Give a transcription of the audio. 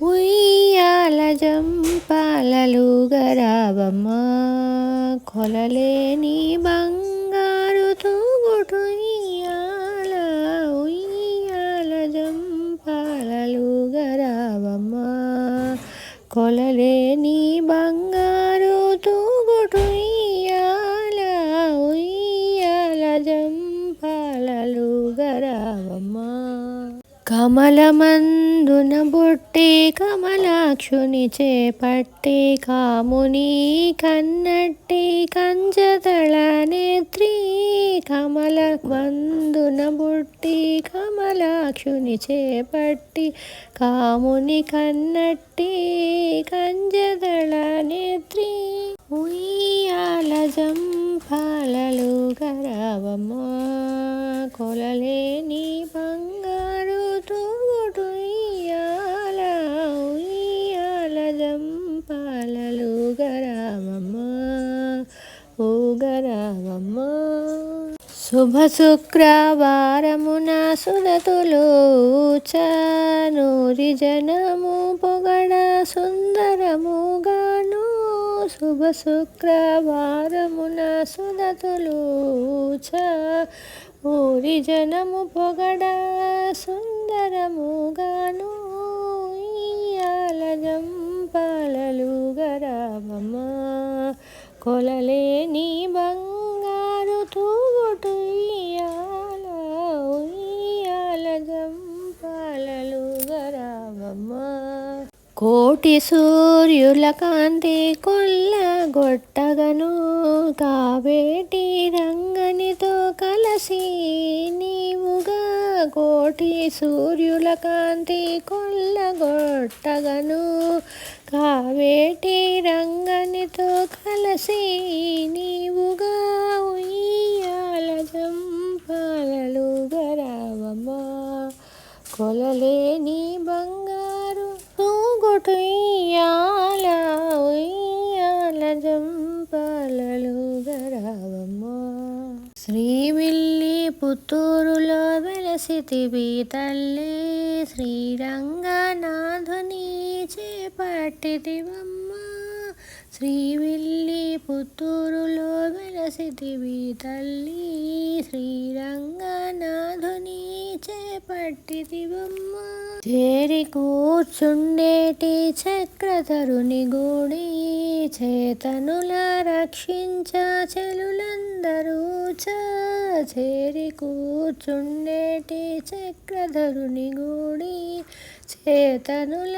ఉయ్యాల జంపాలలుగరావమ్మ కొలలేని బంగారు తూగుటు ఉయ్యాల. ఉయ్యాల జంపాలలుగరావమ్మ కొలలేని బంగారు తూగుటు ఉయ్యాల. ఉయ్యాల జంపాలలుగరావమ్మ. కమలమందున బుట్టి కమలాక్షుని చేపట్టి కాముని కన్నట్టి కంజదళ నేత్రి. కమలమందున బుట్టి కమలాక్షుని చేపట్టి కాముని కన్నట్టి కంజదళ నేత్రి. ఉయ్యాల జంపాలలుగరావమ్మ కొలలేని బంగారు తూగుటు ఉయ్యాల. ఉయ్యాల జంపాలలుగరావమ్మ ఊగరావమ్మ. శుభ శుక్రవారమున సురతులూచ నూరి జనము పొగడ సుందరముగాను. శుభ శుక్రవారమున సురతులూచ ఊరి జనము పొగడ సుందరముగాను. ఉయ్యాల జంపాలలుగరావమ్మ కొలలేని బంగారు తూగుటు ఉయ్యాల. ఉయ్యాల జంపాలలుగరావమ్మ. కోటి సూర్యుల కాంతి కొల్లగొట్టగను కావేటి రంగనితో కలసి నీవుగా. కోటి సూర్యుల కాంతి కొల్లగొట్టగను కావేటి రంగనితో కలసి నీవుగా. ఉయ్యాల జంపాలలుగరావమ్మ కొలలేని బంగారు తూగుటు ఉయ్యాల. ఉయ్యాల జంపాలలుగరావమ్మ. శ్రీవిల్లి పుత్తూరులో వెలసితివి తల్లి శ్రీరంగనాథుని చేపట్టితివమ్మ. శ్రీవిల్లి పుత్తూరులో వెలసితివి తల్లి శ్రీరంగనాథుని చేపట్టితివమ్మ. చేరి కూర్చుండేటి చక్రధరుని గుడి చేతనుల రక్షించ చెలులందరూ చేరి కూర్చుండేటి చక్రధరుని గుడి చేతనుల